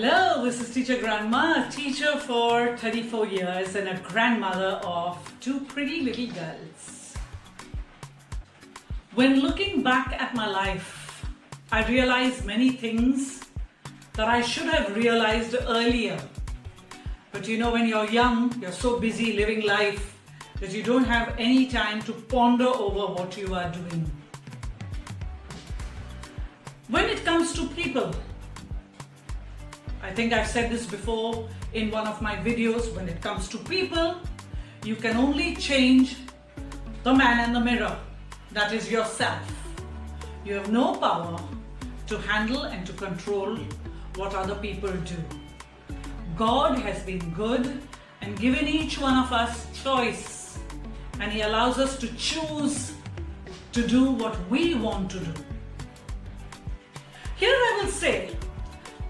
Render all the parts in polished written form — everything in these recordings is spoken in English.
Hello, this is Teacher Grandma, a teacher for 34 years and a grandmother of two pretty little girls. When looking back at my life, I realized many things that I should have realized earlier. But you know, when you're young, you're so busy living life that you don't have any time to ponder over what you are doing. When it comes to people, I think I've said this before in one of my videos, when it comes to people, you can only change the man in the mirror, that is yourself. You have no power to handle and to control what other people do. God has been good and given each one of us choice, and He allows us to choose to do what we want to do. Here I will say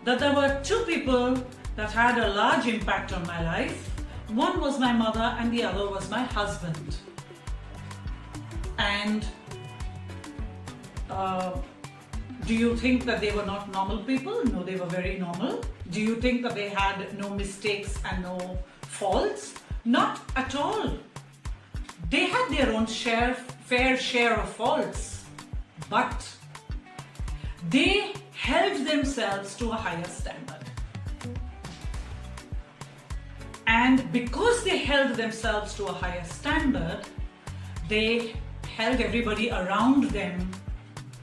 that there were two people that had a large impact on my life. One was my mother and the other was my husband. And do you think that they were not normal people? No, they were very normal. Do you think that they had no mistakes and no faults? Not at all. They had their own fair share of faults, but they held themselves to a higher standard. And because they held themselves to a higher standard, they held everybody around them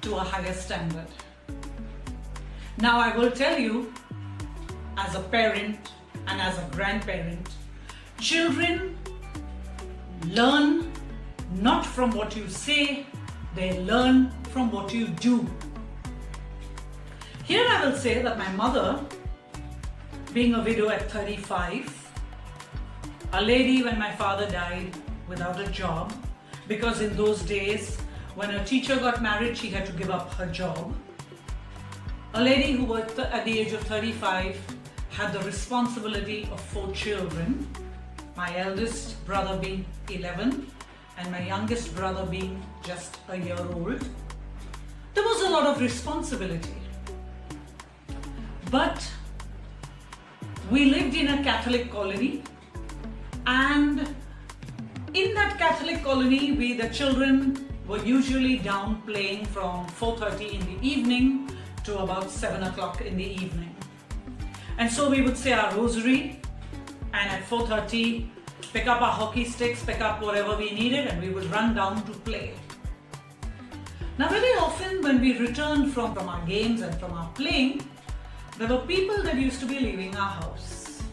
to a higher standard. Now I will tell you, as a parent and as a grandparent, children learn not from what you say, they learn from what you do. Here I will say that my mother, being a widow at 35, a lady when my father died without a job, because in those days when a teacher got married she had to give up her job. A lady who was at the age of 35 had the responsibility of 4 children, my eldest brother being 11 and my youngest brother being just a year old. There was a lot of responsibility. But we lived in a Catholic colony, and in that Catholic colony, the children were usually down playing from 4:30 in the evening to about 7 o'clock in the evening. And so we would say our rosary, and at 4:30 pick up our hockey sticks, pick up whatever we needed, and we would run down to play. Now very often when we returned from our games and from our playing, there were people that used to be leaving our house.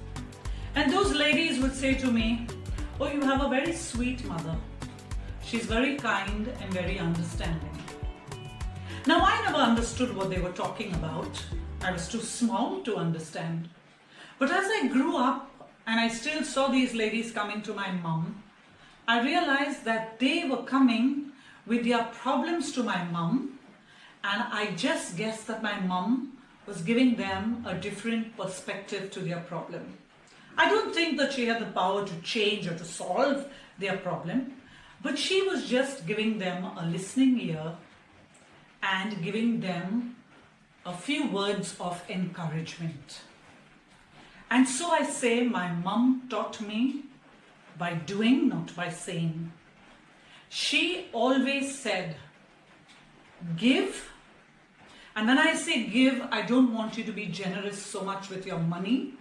And those ladies would say to me, "Oh, you have a very sweet mother. She's very kind and very understanding." Now, I never understood what they were talking about. I was too small to understand. But as I grew up and I still saw these ladies coming to my mom, I realized that they were coming with their problems to my mom, and I just guessed that my mom was giving them a different perspective to their problem. I don't think that she had the power to change or to solve their problem, but she was just giving them a listening ear and giving them a few words of encouragement. And so I say my mom taught me by doing, not by saying. She always said, give. And when I say give, I don't want you to be generous so much with your money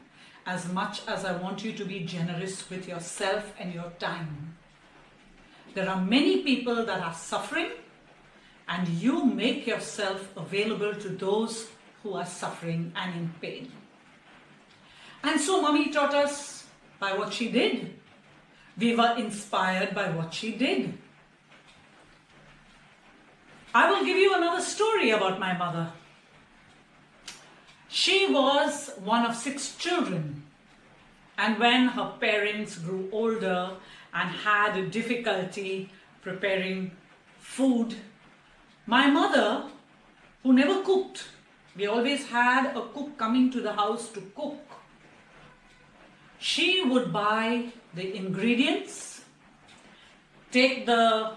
as much as I want you to be generous with yourself and your time. There are many people that are suffering, and you make yourself available to those who are suffering and in pain. And so Mommy taught us by what she did. We were inspired by what she did. I will give you another story about my mother. She was one of 6 children, and when her parents grew older and had difficulty preparing food, my mother, who never cooked, we always had a cook coming to the house to cook. She would buy the ingredients, take the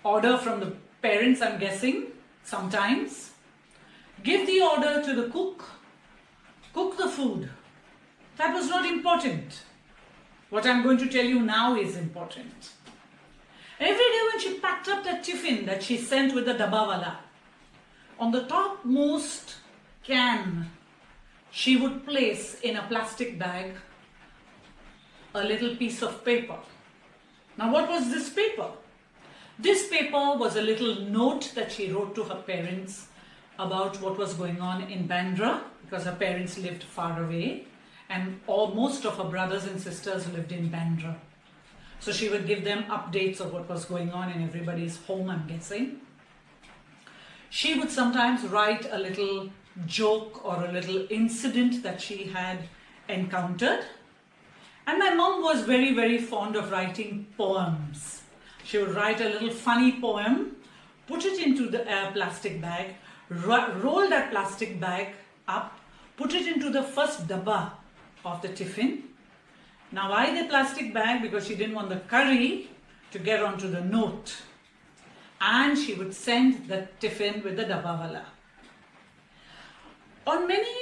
order from the parents, I'm guessing, sometimes, give the order to the cook, cook the food. That was not important. What I'm going to tell you now is important. Every day when she packed up that tiffin that she sent with the dabbawala, on the topmost can, she would place in a plastic bag a little piece of paper. Now what was this paper? This paper was a little note that she wrote to her parents about what was going on in Bandra, because her parents lived far away and most of her brothers and sisters lived in Bandra. So she would give them updates of what was going on in everybody's home, I'm guessing. She would sometimes write a little joke or a little incident that she had encountered. And my mom was very, very fond of writing poems. She would write a little funny poem, put it into the plastic bag, roll that plastic bag up, put it into the first dabba of the tiffin. Now why the plastic bag? Because she didn't want the curry to get onto the note. And she would send the tiffin with the dabbawala. On many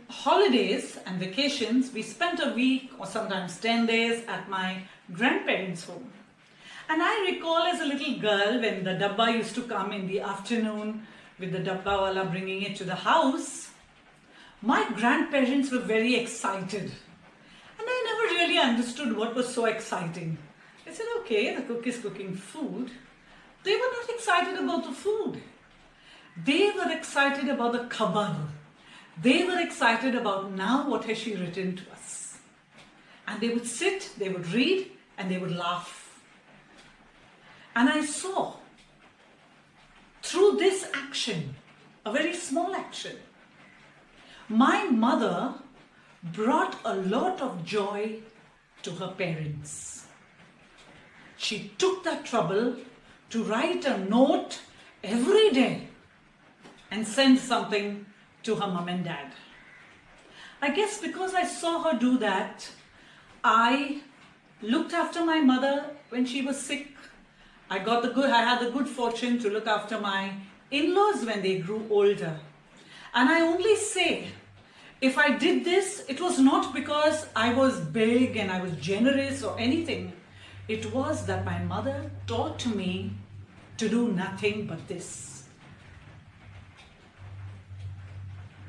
holidays and vacations, we spent a week or sometimes 10 days at my grandparents' home. And I recall as a little girl when the dabba used to come in the afternoon with the dabbawala bringing it to the house, my grandparents were very excited. And I never really understood what was so exciting. I said, okay, the cook is cooking food. They were not excited about the food. They were excited about the khabar. They were excited about now what has she written to us. And they would sit, they would read, and they would laugh. And I saw through this action, a very small action, my mother brought a lot of joy to her parents. She took that trouble to write a note every day and send something to her mom and dad. I guess because I saw her do that, I looked after my mother when she was sick. I had the good fortune to look after my in-laws when they grew older. And I only say, if I did this, it was not because I was big and I was generous or anything. It was that my mother taught me to do nothing but this.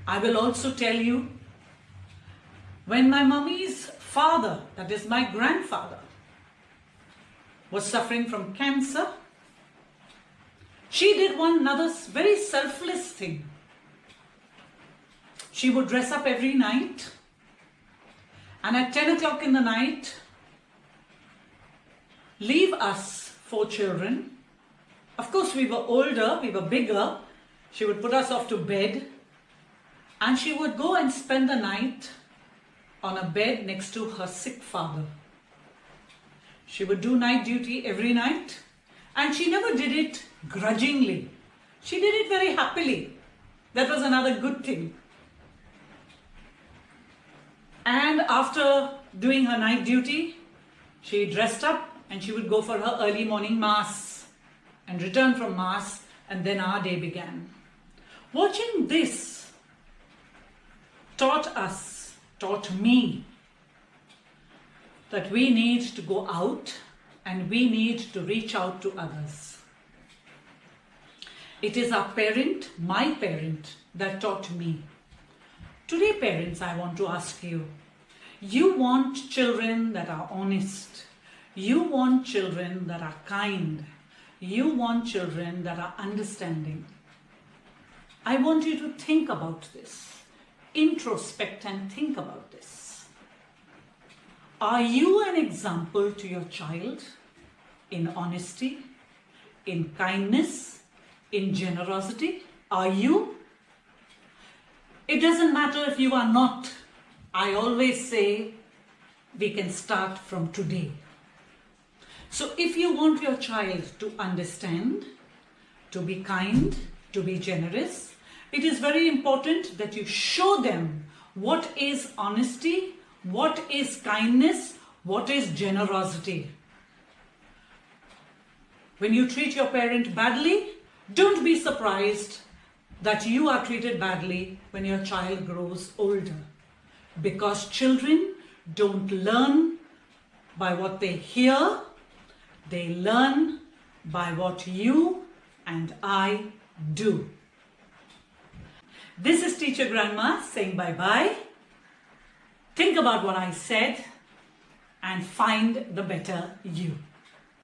I will also tell you, when my mummy's father, that is my grandfather, was suffering from cancer, she did one another very selfless thing. She would dress up every night, and at 10 o'clock in the night, leave us 4 children. Of course, we were older, we were bigger. She would put us off to bed, and she would go and spend the night on a bed next to her sick father. She would do night duty every night, and she never did it grudgingly. She did it very happily. That was another good thing. And after doing her night duty, she dressed up and she would go for her early morning mass and return from mass, and then our day began. Watching this taught me that we need to go out and we need to reach out to others. It is our parent, my parent, that taught me. Today, parents, I want to ask you, you want children that are honest. You want children that are kind. You want children that are understanding. I want you to think about this. Introspect and think about this. Are you an example to your child in honesty, in kindness, in generosity? Are you? It doesn't matter if you are not. I always say we can start from today. So if you want your child to understand, to be kind, to be generous, it is very important that you show them what is honesty, what is kindness, what is generosity. When you treat your parent badly, don't be surprised that you are treated badly when your child grows older. Because children don't learn by what they hear, they learn by what you and I do. This is Teacher Grandma saying bye-bye. Think about what I said and find the better you.